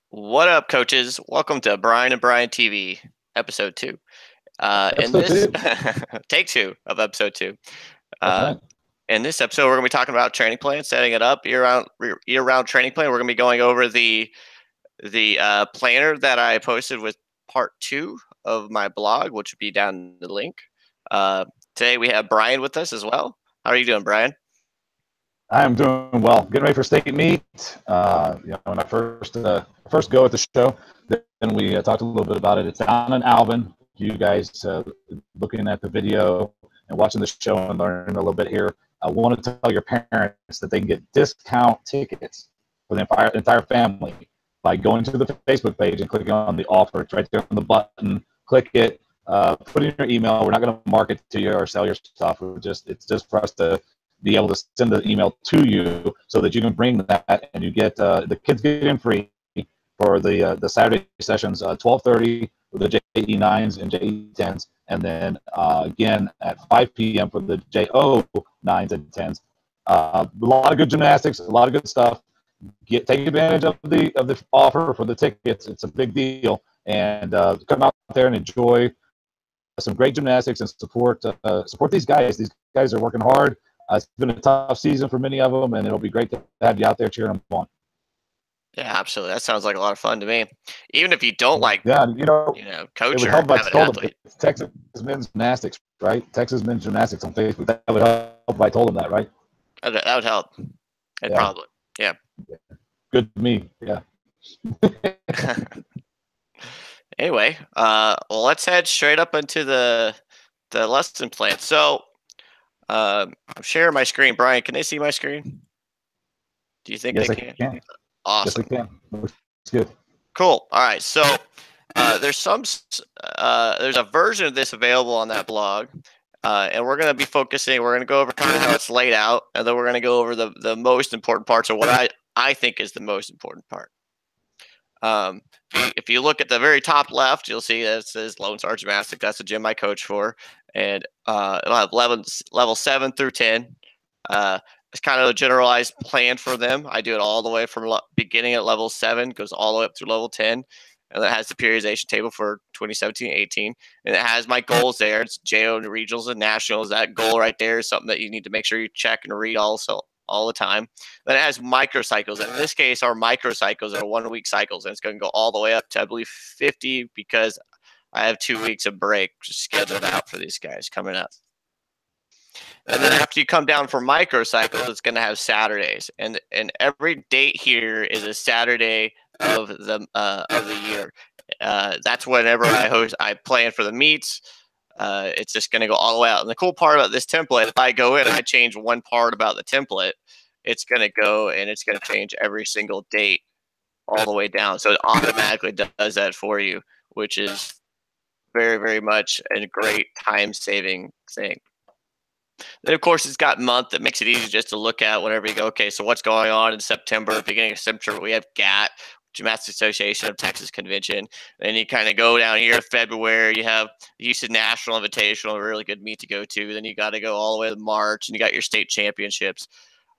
What up, coaches? Welcome to Bryan and Bryan TV, episode 2. In Episode this two. take 2 of episode 2. That's Uh, right. in this episode, we're going to be talking about training plan, setting it up year-round training plan. We're going to be going over the planner that I posted with part 2 of my blog, which would be down in the link. Uh, Today we have Bryan with us as well. How are you doing, Bryan? I am doing well. Getting ready for state meet. When I first go at the show, then we talked a little bit about it. It's down in Alvin. You guys looking at the video and watching the show and learning a little bit here. I want to tell your parents that they can get discount tickets for the entire family by going to the Facebook page and clicking on the offer. It's right there on the button. Click it. Put in your email. We're not going to market to you or sell your stuff. It's just for us to be able to send the email to you so that you can bring that and you get the kids get in free for the Saturday sessions, 12:30 for the JE9s and JE10s, and then again at 5 p.m. for the JO9s and 10s. A lot of good gymnastics, a lot of good stuff. Take advantage of the offer for the tickets. It's a big deal, and come out there and enjoy some great gymnastics and support these guys. These guys are working hard. It's been a tough season for many of them, and it'll be great to have you out there cheering them on. Yeah, absolutely. That sounds like a lot of fun to me. Even if you don't like, Yeah, it coach would or help if I have an told them athlete. it's Texas Men's Gymnastics, right? Texas Men's Gymnastics on Facebook. That would help if I told them that, right? That would help. It Yeah, probably. Yeah. good to me. Yeah. Anyway, well, let's head straight up into the lesson plan. So, I'm sharing my screen. Bryan, can they see my screen? Do you think they Yes, I can? can. Yes, I Awesome. can. Looks good. Cool. All right. So, there's a version of this available on that blog. And we're going to be focusing, we're going to go over kind of how it's laid out, and then we're going to go over the most important parts of what I think is the most important part. If you look at the very top left, you'll see that it says Lone Star Gymnastics. That's the gym I coach for, and it'll have level 7 through 10. It's kind of a generalized plan for them. I do it all the way from beginning at level 7, goes all the way up through level 10, and it has the periodization table for 2017-18, and it has my goals there. It's JO and regionals and nationals. That goal right there is something that you need to make sure you check and read also all the time. Then it has microcycles. And in this case, our microcycles are 1 week cycles, and it's going to go all the way up to, I believe, 50 because I have 2 weeks of break scheduled out for these guys coming up. And then after you come down for microcycles, it's going to have Saturdays, and every date here is a Saturday of the year. That's whenever I plan for the meets. It's just going to go all the way out. And the cool part about this template, if I go in and I change one part about the template, it's going to go and it's going to change every single date all the way down. So it automatically does that for you, which is very, very much a great time saving thing. Then, of course, it's got month that makes it easy just to look at whenever you go, okay, so what's going on in September, beginning of September, we have GAT, Gymnastics Association of Texas Convention. Then you kind of go down here, February, you have the Houston National Invitational, a really good meet to go to. Then you got to go all the way to March, and you got your state championships.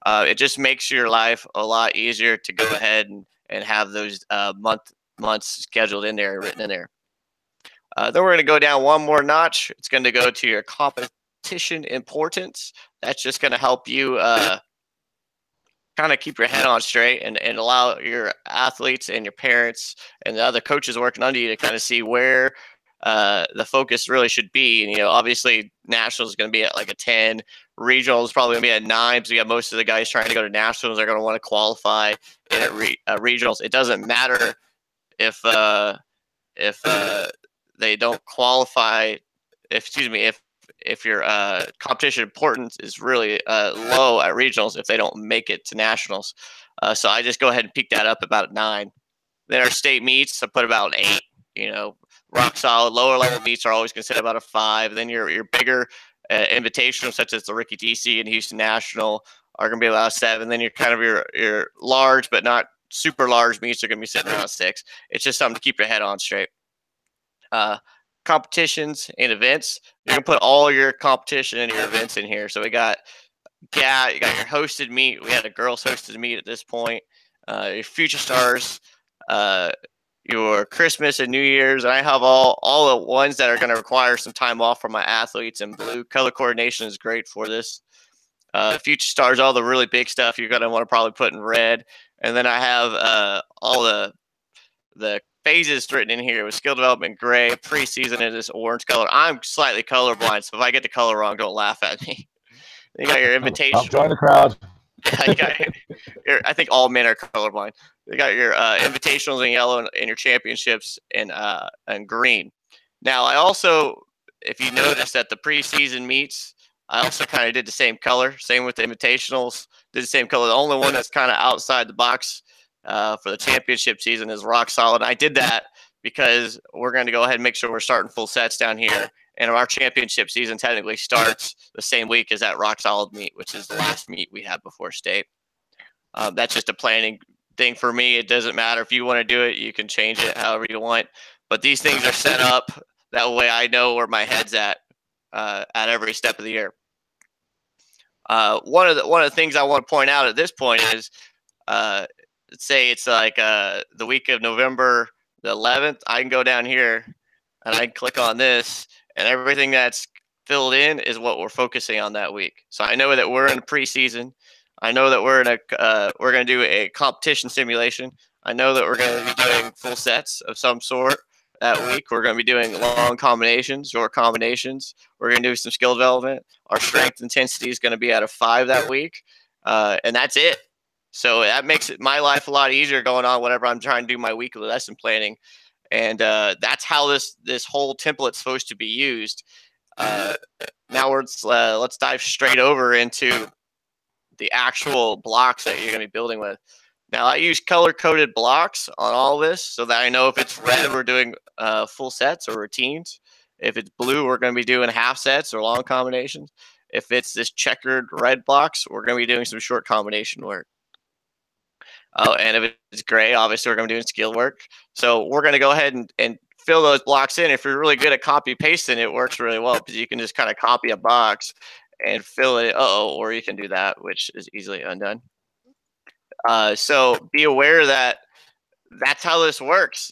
It just makes your life a lot easier to go ahead and have those months scheduled in there, written in there. Then we're going to go down one more notch. It's going to go to your competition importance. That's just going to help you kind of keep your head on straight and allow your athletes and your parents and the other coaches working under you to kind of see where the focus really should be. And, obviously nationals is going to be at like a 10, regionals is probably going to be at 9, because you got most of the guys trying to go to nationals are going to want to qualify. And at regionals, it doesn't matter if they don't qualify, if your competition importance is really low at regionals, if they don't make it to nationals. So I just go ahead and peak that up about 9. Then our state meets, I put about 8. Rock solid. Lower level meets are always considered about a 5. Then your bigger invitational, such as the Ricky DC and Houston National, are going to be about a 7. Then your kind of your large but not super large meets are going to be sitting around a 6. It's just something to keep your head on straight. Competitions and events. You can put all your competition and your events in here. So we got GAT, you got your hosted meet. We had a girls hosted meet at this point. Your future stars, your Christmas and New Year's, and I have all the ones that are going to require some time off for my athletes in blue. Color coordination is great for this. Future stars, all the really big stuff you're going to want to probably put in red. And then I have all the phases written in here with skill development gray, preseason in this orange color. I'm slightly colorblind, so if I get the color wrong, don't laugh at me. You got your invitation. I'll join the crowd. I think all men are colorblind. You got your invitationals in yellow and your championships in green. Now, I also, if you notice that the preseason meets, I also kind of did the same color. Same with the invitationals. Did the same color. The only one that's kind of outside the box for the championship season is rock solid. I did that because we're going to go ahead and make sure we're starting full sets down here. And our championship season technically starts the same week as that rock solid meet, which is the last meet we have before state. That's just a planning thing for me. It doesn't matter if you want to do it, you can change it however you want. But these things are set up that way I know where my head's at every step of the year. One of the things I want to point out at this point is, say it's like the week of November the 11th. I can go down here and I can click on this, and everything that's filled in is what we're focusing on that week. So I know that we're in a preseason. I know that we're going to do a competition simulation. I know that we're going to be doing full sets of some sort that week. We're going to be doing long combinations, short combinations. We're going to do some skill development. Our strength intensity is going to be at a 5 that week, and that's it. So that makes my life a lot easier going on whenever I'm trying to do my weekly lesson planning. And that's how this whole template's supposed to be used. Now let's dive straight over into the actual blocks that you're going to be building with. Now, I use color-coded blocks on all this so that I know if it's red, we're doing full sets or routines. If it's blue, we're going to be doing half sets or long combinations. If it's this checkered red blocks, we're going to be doing some short combination work. And if it's gray, obviously, we're going to be doing skill work. So we're going to go ahead and fill those blocks in. If you're really good at copy-pasting, it works really well because you can just kind of copy a box and fill it. Or you can do that, which is easily undone. So be aware that that's how this works.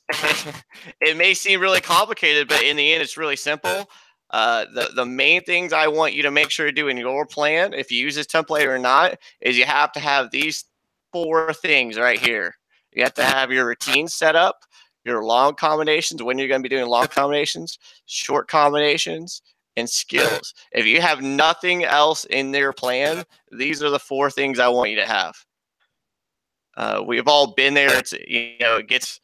It may seem really complicated, but in the end, it's really simple. The main things I want you to make sure to do in your plan, if you use this template or not, is you have to have these 4 things right here. You have to have your routine set up, your long combinations, when you're going to be doing long combinations, short combinations, and skills. If you have nothing else in their plan, these are the 4 things I want you to have. We've all been there. It's, it gets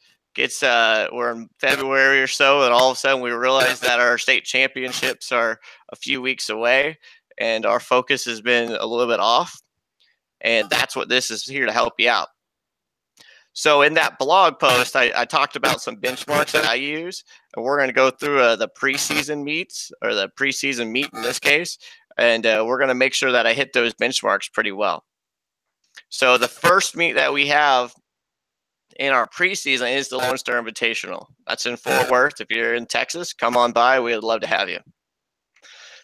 we're in February or so, and all of a sudden we realize that our state championships are a few weeks away, and our focus has been a little bit off. And that's what this is here to help you out. So in that blog post, I talked about some benchmarks that I use, and we're going to go through the preseason meets, or the preseason meet in this case, and we're going to make sure that I hit those benchmarks pretty well. So the first meet that we have in our preseason is the Lone Star Invitational. That's in Fort Worth. If you're in Texas, come on by. We'd love to have you.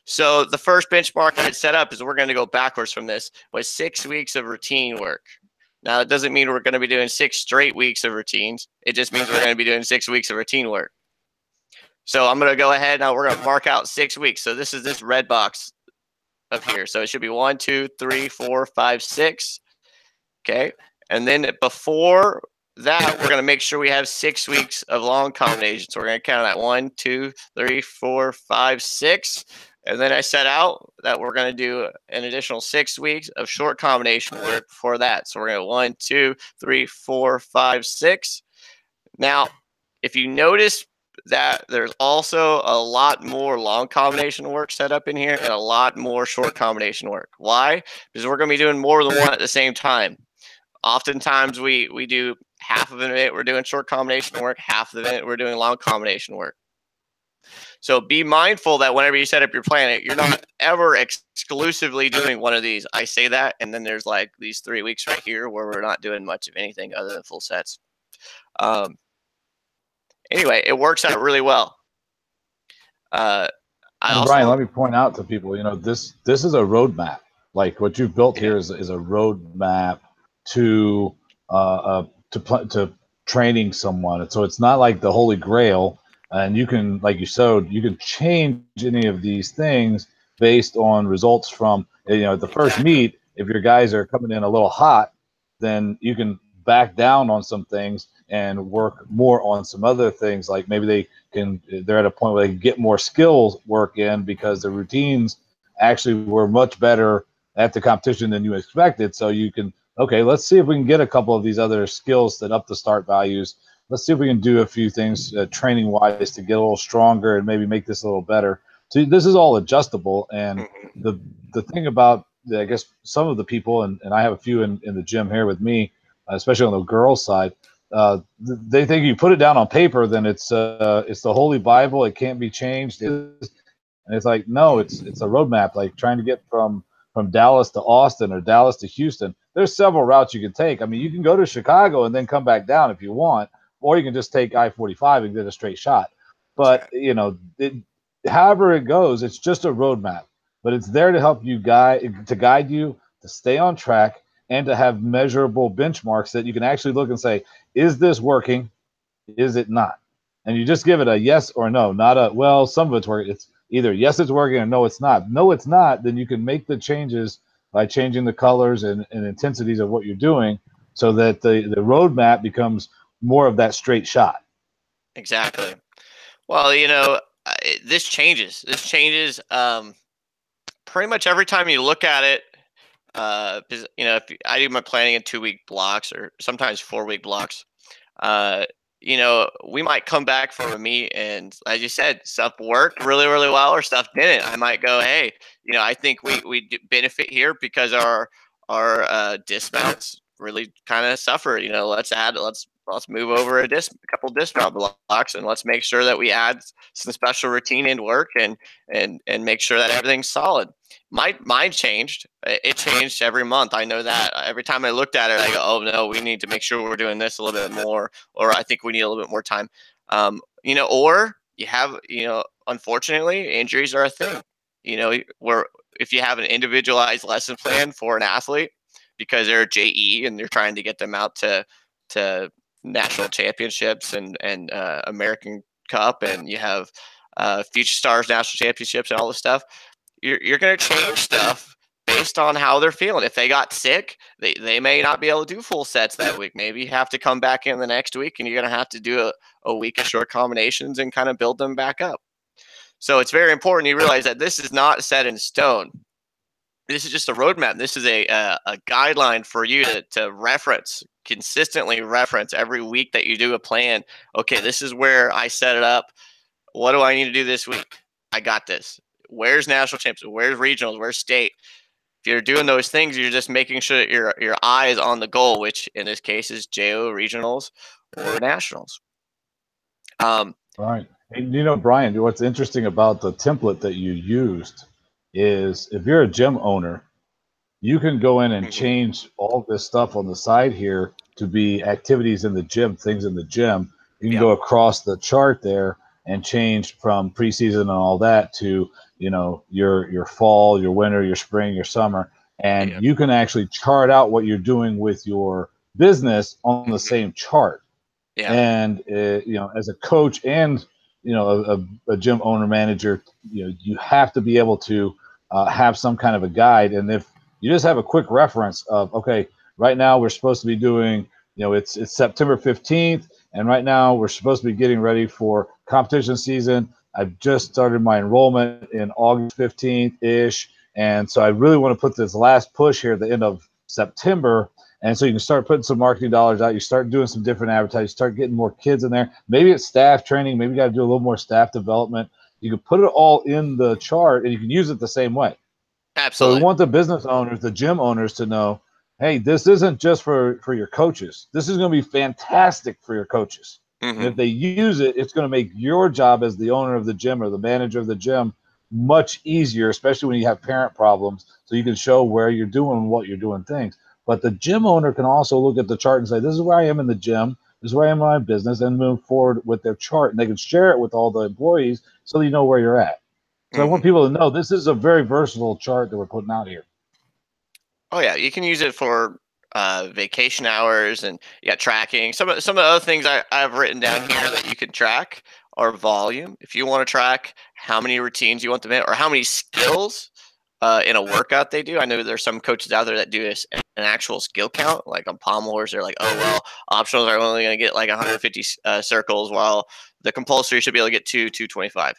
So the first benchmark I had set up is we're going to go backwards from this, was 6 weeks of routine work. Now, it doesn't mean we're going to be doing 6 straight weeks of routines. It just means we're going to be doing 6 weeks of routine work. So I'm going to go ahead now. We're going to mark out 6 weeks. So this is this red box up here. So it should be 1, 2, 3, 4, 5, 6. Okay. And then before that, we're going to make sure we have 6 weeks of long combinations. So we're going to count that 1, 2, 3, 4, 5, 6. And then I set out that we're going to do an additional 6 weeks of short combination work for that. So we're going to 1, 2, 3, 4, 5, 6. Now, if you notice that there's also a lot more long combination work set up in here and a lot more short combination work. Why? Because we're going to be doing more than one at the same time. Oftentimes we do half of it, we're doing short combination work, half of it, we're doing long combination work. So be mindful that whenever you set up your plan, you're not ever exclusively doing one of these. I say that, and then there's like these 3 weeks right here where we're not doing much of anything other than full sets. Anyway, it works out really well. Bryan, let me point out to people, this is a roadmap. Like what you've built here is a roadmap to training someone. And so it's not like the Holy Grail. And you can, like you showed, you can change any of these things based on results from, the first Exactly. meet. If your guys are coming in a little hot, then you can back down on some things and work more on some other things. Like maybe they're at a point where they can get more skills work in because the routines actually were much better at the competition than you expected. So you can, okay, let's see if we can get a couple of these other skills that up the start values. Let's see if we can do a few things training wise to get a little stronger and maybe make this a little better. So this is all adjustable. And Mm-hmm. the thing about, I guess, some of the people, and I have a few in the gym here with me, especially on the girls' side, they think you put it down on paper, then it's the Holy Bible. It can't be changed. And it's like, no, it's a roadmap. Like trying to get from Dallas to Austin or Dallas to Houston. There's several routes you can take. I mean, you can go to Chicago and then come back down if you want, or you can just take I-45 and get a straight shot. That's But right. however it goes, it's just a roadmap. But it's there to help you guide you to stay on track and to have measurable benchmarks that you can actually look and say, is this working? Is it not? And you just give it a yes or no, not a, well, some of it's working. It's either yes, it's working, or no, it's not. No, it's not. Then you can make the changes by changing the colors and intensities of what you're doing so that the roadmap becomes more of that straight shot. Exactly. Well, this changes. This changes pretty much every time you look at it. Because if I do my planning in 2-week blocks or sometimes 4-week blocks, uh, we might come back from a meet and, as you said, stuff worked really, really well or stuff didn't. I might go, hey, I think we benefit here because our dismounts really kind of suffer. Let's move over a couple dismount blocks and let's make sure that we add some special routine in work and make sure that everything's solid. Mine changed. It changed every month. I know that. Every time I looked at it, I go, oh no, we need to make sure we're doing this a little bit more, or I think we need a little bit more time. Or you have, unfortunately, injuries are a thing. Where if you have an individualized lesson plan for an athlete because they're a JE and they're trying to get them out to national championships and American Cup, and you have Future Stars national championships and all this stuff, you're going to change stuff based on how they're feeling. If they got sick, they may not be able to do full sets that week. Maybe you have to come back in the next week and you're going to have to do a week of short combinations and kind of build them back up. So it's very important you realize that this is not set in stone. This is just a roadmap. This is a guideline for you to reference, consistently reference every week that you do a plan. Okay, this is where I set it up. What do I need to do this week? I got this. Where's national championships? Where's regionals? Where's state? If you're doing those things, you're just making sure that your eye is on the goal, which in this case is JO regionals or nationals. Right. And Bryan, what's interesting about the template that you used is if you're a gym owner, you can go in and Mm-hmm. change all this stuff on the side here to be activities in the gym, things in the gym. You can Yep. go across the chart there and change from preseason and all that to, your fall, your winter, your spring, your summer. And Yep. you can actually chart out what you're doing with your business on the Mm-hmm. same chart. Yeah. And as a coach and a gym owner manager, you have to be able to have some kind of a guide. And if you just have a quick reference of, okay, right now we're supposed to be doing, it's September 15th, and right now we're supposed to be getting ready for competition season. I've just started my enrollment in August 15th ish, and so I really want to put this last push here at the end of September. And so you can start putting some marketing dollars out. You start doing some different advertising, start getting more kids in there. Maybe it's staff training. Maybe you got to do a little more staff development. You can put it all in the chart and you can use it the same way. So we Absolutely. want the business owners, the gym owners to know, hey, this isn't just for your coaches. This is going to be fantastic for your coaches. And if Mm-hmm. they use it, it's going to make your job as the owner of the gym or the manager of the gym much easier, especially when you have parent problems. So you can show where you're doing what you're doing things. But the gym owner can also look at the chart and say, this is where I am in the gym. This is where I am in my business, and move forward with their chart. And they can share it with all the employees so you know where you're at. So I want Mm-hmm. people to know this is a very versatile chart that we're putting out here. Oh yeah, you can use it for vacation hours, and you got tracking. Some of the other things I've written down here that you can track are volume. If you want to track how many routines you want them in, or how many skills in a workout they do. I know there's some coaches out there that do an actual skill count, like on pommels. They're like, oh well, optionals are only going to get like 150 circles, while the compulsory should be able to get 225.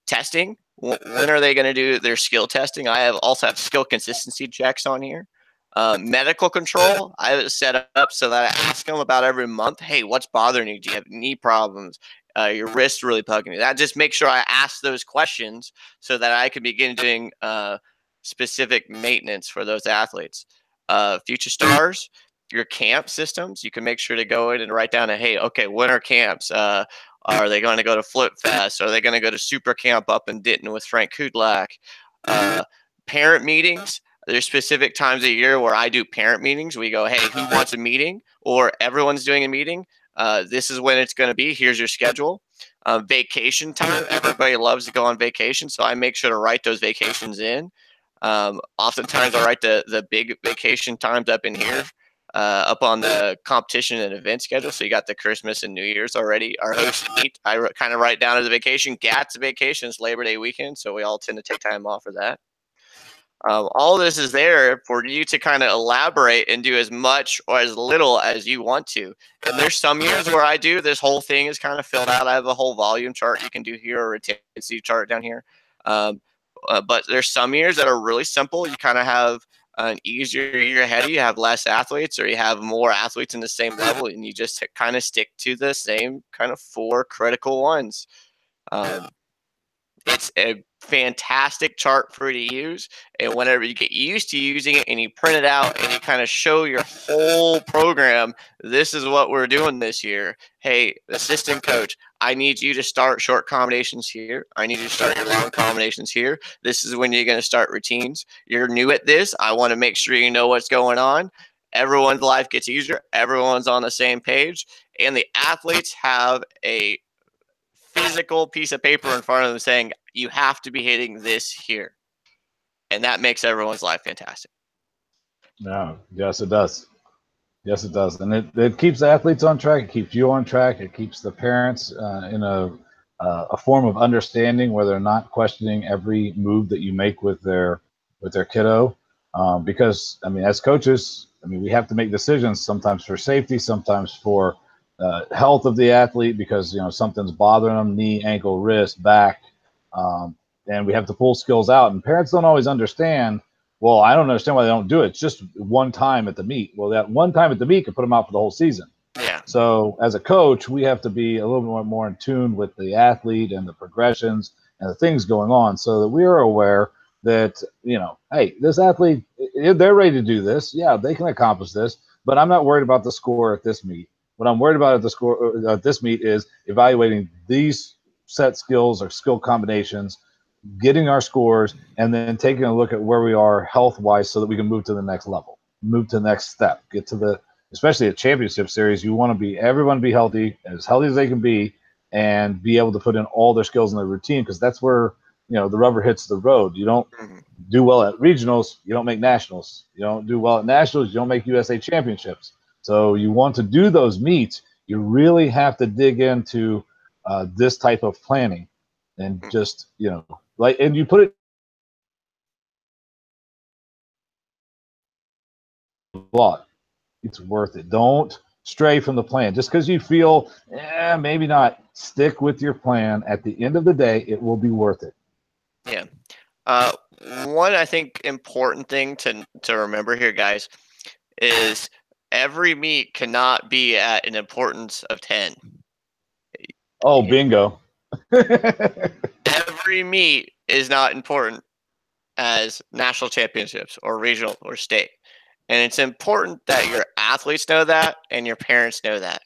Testing. When are they going to do their skill testing? I also have skill consistency checks on here. Medical control, I have it set up so that I ask them about every month. Hey, what's bothering you? Do you have knee problems? Your wrist really bugging you? That just makes sure I ask those questions so that I can begin doing specific maintenance for those athletes. Future stars, your camp systems, you can make sure to go in and write down, hey, okay, winter camps. Are they going to go to Flip Fest? Are they going to go to Super Camp up in Denton with Frank Kudlak? Parent meetings. There's specific times of year where I do parent meetings. We go, hey, who wants a meeting? Or everyone's doing a meeting. This is when it's going to be. Here's your schedule. Vacation time. Everybody loves to go on vacation, so I make sure to write those vacations in. Oftentimes, I write the big vacation times up in here, up on the competition and event schedule. So you got the Christmas and New Year's already. Our host meet, I kind of write down as a vacation. GAT's a vacation. It's Labor Day weekend, so we all tend to take time off for that. All this is there for you to kind of elaborate and do as much or as little as you want to. And there's some years where I do this whole thing is kind of filled out. I have a whole volume chart you can do here, or a intensity chart down here. But there's some years that are really simple. You kind of have an easier year ahead of you, have less athletes, or you have more athletes in the same level, and you just kind of stick to the same kind of 4 critical ones. It's a fantastic chart for you to use, and whenever you get used to using it and you print it out and you kind of show your whole program, this is what we're doing this year. Hey, assistant coach, I need you to start short combinations here. I need you to start your long combinations here. This is when you're going to start routines. You're new at this. I want to make sure you know what's going on. Everyone's life gets easier. Everyone's on the same page, and the athletes have a physical piece of paper in front of them saying you have to be hitting this here, and that makes everyone's life fantastic. No, yes, it does. Yes, it does, and it keeps the athletes on track. It keeps you on track. It keeps the parents in a form of understanding where they're not questioning every move that you make with their kiddo. Because I mean, as coaches, I mean, we have to make decisions sometimes for safety, sometimes for health of the athlete, because something's bothering them, knee, ankle, wrist, back, and we have to pull skills out. And parents don't always understand. Well, I don't understand why they don't do it. It's just one time at the meet. Well, that one time at the meet could put them out for the whole season. Yeah. So as a coach, we have to be a little bit more in tune with the athlete and the progressions and the things going on, so that we are aware that, hey, this athlete, they're ready to do this. Yeah, they can accomplish this, but I'm not worried about the score at this meet. What I'm worried about at this meet is evaluating these set skills or skill combinations, getting our scores, and then taking a look at where we are health-wise so that we can move to the next level, move to the next step, get to especially a championship series, you want everyone be healthy as they can be, and be able to put in all their skills in their routine, because that's where, the rubber hits the road. You don't do well at regionals, you don't make nationals. You don't do well at nationals, you don't make USA championships. So you want to do those meets, you really have to dig into this type of planning, and just, and you put it a lot. It's worth it. Don't stray from the plan. Just because you feel, maybe not, stick with your plan. At the end of the day, it will be worth it. Yeah. One, I think, important thing to remember here, guys, is every meet cannot be at an importance of 10. Oh, bingo. Every meet is not important as national championships or regional or state. And it's important that your athletes know that and your parents know that.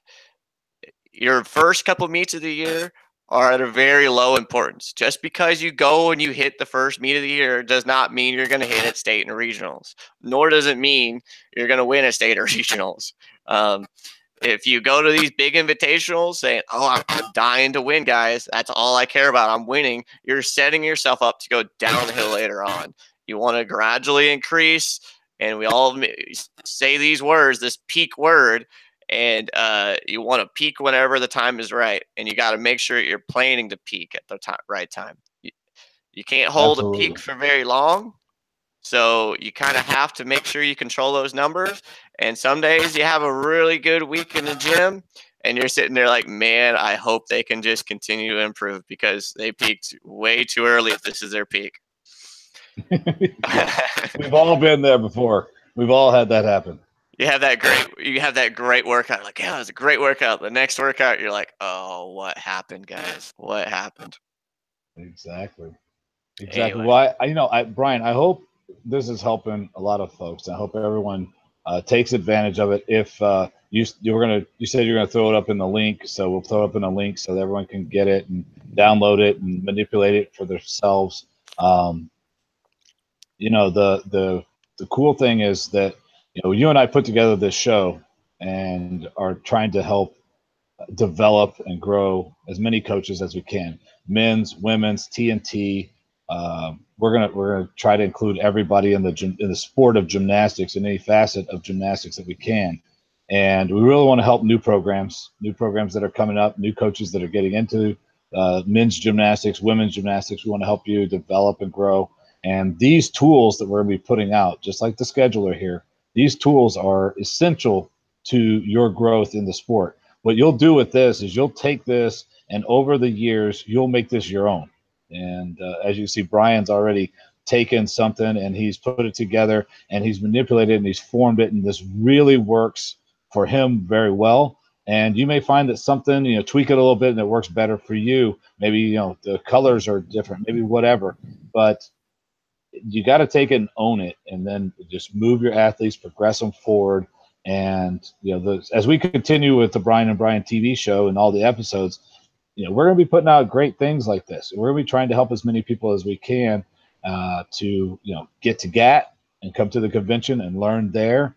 Your first couple meets of the year are at a very low importance. Just because you go and you hit the first meet of the year does not mean you're going to hit at state and regionals, nor does it mean you're going to win at state or regionals. If you go to these big invitationals saying, oh, I'm dying to win, guys, that's all I care about, I'm winning, you're setting yourself up to go downhill later on. You want to gradually increase and we all say these words, this peak word, and you want to peak whenever the time is right, and you got to make sure you're planning to peak at the right time. You can't hold a Absolutely. peak for very long, so you kind of have to make sure you control those numbers. And some days you have a really good week in the gym, and you're sitting there like, man, I hope they can just continue to improve because they peaked way too early if this is their peak. We've all been there before. We've all had that happen. You have that great workout. Like, yeah, it was a great workout. The next workout, you're like, oh, what happened, guys? What happened? Exactly. Anyway, Well, Bryan, I hope this is helping a lot of folks. I hope everyone takes advantage of it. If you said you're gonna throw it up in the link, so we'll throw it up in a link so that everyone can get it and download it and manipulate it for themselves. The cool thing is that you and I put together this show and are trying to help develop and grow as many coaches as we can, men's, women's, TNT. We're gonna try to include everybody in the sport of gymnastics, in any facet of gymnastics that we can, and we really want to help new programs that are coming up, new coaches that are getting into men's gymnastics, women's gymnastics. We want to help you develop and grow. And these tools that we're going to be putting out, just like the scheduler here, these tools are essential to your growth in the sport. What you'll do with this is you'll take this, and over the years, you'll make this your own. And as you see, Bryan's already taken something and he's put it together and he's manipulated it and he's formed it, and this really works for him very well. And you may find that something, tweak it a little bit and it works better for you. Maybe, the colors are different, maybe whatever. But you got to take it and own it, and then just move your athletes, progress them forward. And as we continue with the Bryan and Bryan TV show and all the episodes, we're going to be putting out great things like this. We're going to be trying to help as many people as we can to get to GAT and come to the convention and learn there.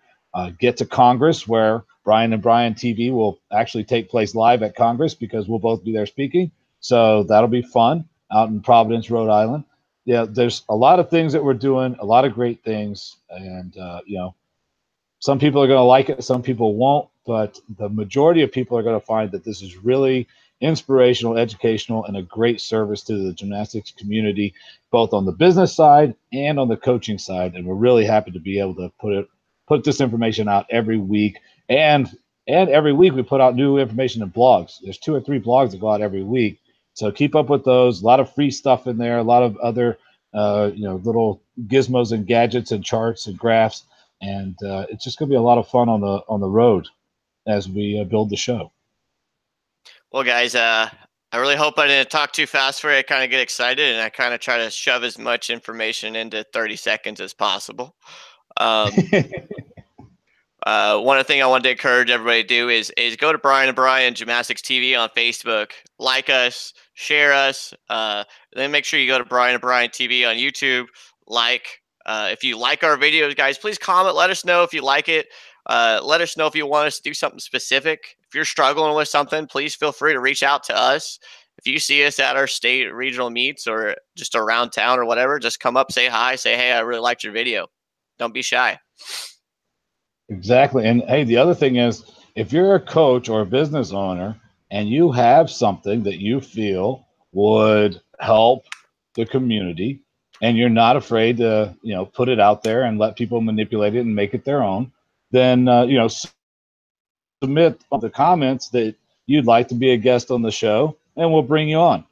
Get to Congress, where Bryan and Bryan TV will actually take place live at Congress because we'll both be there speaking. So that'll be fun out in Providence, Rhode Island. Yeah, there's a lot of things that we're doing, a lot of great things, and some people are going to like it, some people won't, but the majority of people are going to find that this is really inspirational, educational, and a great service to the gymnastics community, both on the business side and on the coaching side. And we're really happy to be able to put this information out every week, and every week we put out new information in blogs. There's 2 or 3 blogs that go out every week. So keep up with those. A lot of free stuff in there, a lot of other, little gizmos and gadgets and charts and graphs. And it's just going to be a lot of fun on the road as we build the show. well, guys, I really hope I didn't talk too fast for you. I kind of get excited, and I kind of try to shove as much information into 30 seconds as possible. One thing I wanted to encourage everybody to do is go to Bryan and Bryan Gymnastics TV on Facebook, like us, share us. Then make sure you go to Bryan and Bryan TV on YouTube. If you like our videos, guys, please comment. Let us know if you like it. Let us know if you want us to do something specific. If you're struggling with something, please feel free to reach out to us. If you see us at our state regional meets or just around town or whatever, just come up, say hi, say, hey, I really liked your video. Don't be shy. Exactly. And hey, the other thing is, if you're a coach or a business owner and you have something that you feel would help the community, and you're not afraid to, put it out there and let people manipulate it and make it their own, then, submit the comments that you'd like to be a guest on the show, and we'll bring you on.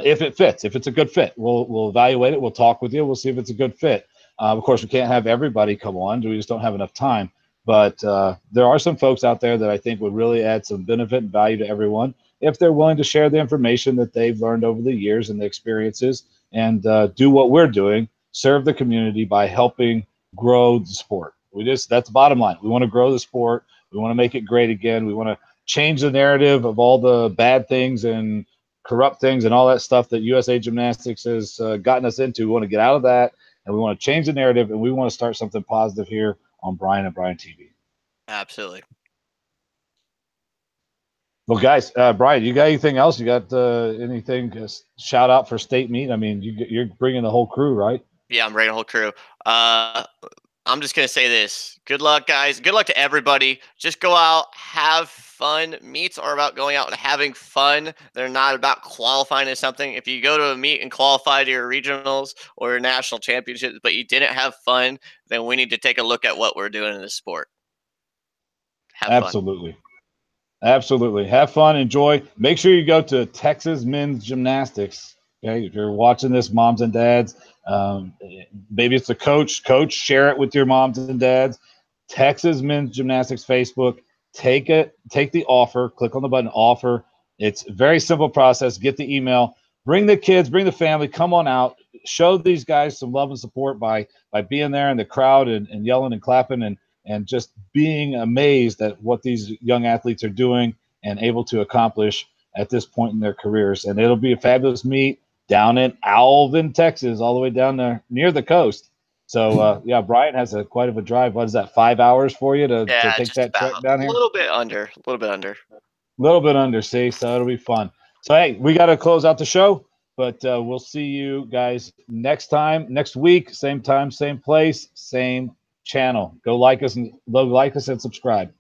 If it fits, if it's a good fit, we'll evaluate it. We'll talk with you. We'll see if it's a good fit. Of course, we can't have everybody come on. We just don't have enough time. But there are some folks out there that I think would really add some benefit and value to everyone if they're willing to share the information that they've learned over the years and the experiences, and do what we're doing, serve the community by helping grow the sport. That's the bottom line. We want to grow the sport. We want to make it great again. We want to change the narrative of all the bad things and corrupt things and all that stuff that USA Gymnastics has gotten us into. We want to get out of that, and we want to change the narrative, and we want to start something positive here on Bryan and Bryan TV. Absolutely. Well, guys, Bryan, you got anything else? You got anything? Shout out for state meet. I mean, you're bringing the whole crew, right? Yeah, I'm bringing the whole crew. I'm just going to say this. Good luck, guys. Good luck to everybody. Just go out, have fun. Meets are about going out and having fun. They're not about qualifying to something. If you go to a meet and qualify to your regionals or your national championships, but you didn't have fun, then we need to take a look at what we're doing in this sport. Have fun. Absolutely. Absolutely. Have fun, enjoy. Make sure you go to Texas Men's Gymnastics. Okay, if you're watching this, moms and dads, maybe it's a coach, share it with your moms and dads. Texas Men's Gymnastics Facebook. Take the offer, click on the button offer. It's a very simple process. Get the email, bring the kids, bring the family, come on out, show these guys some love and support by being there in the crowd and yelling and clapping and just being amazed at what these young athletes are doing and able to accomplish at this point in their careers. And it'll be a fabulous meet down in Alvin, Texas, all the way down there near the coast. So, yeah, Bryan has quite of a drive. What is that, 5 hours for you to take just that trek about down a here? little bit under. A little bit under. A little bit under, see? So it'll be fun. So, hey, we got to close out the show, but we'll see you guys next week, same time, same place, same channel. Go like us and subscribe.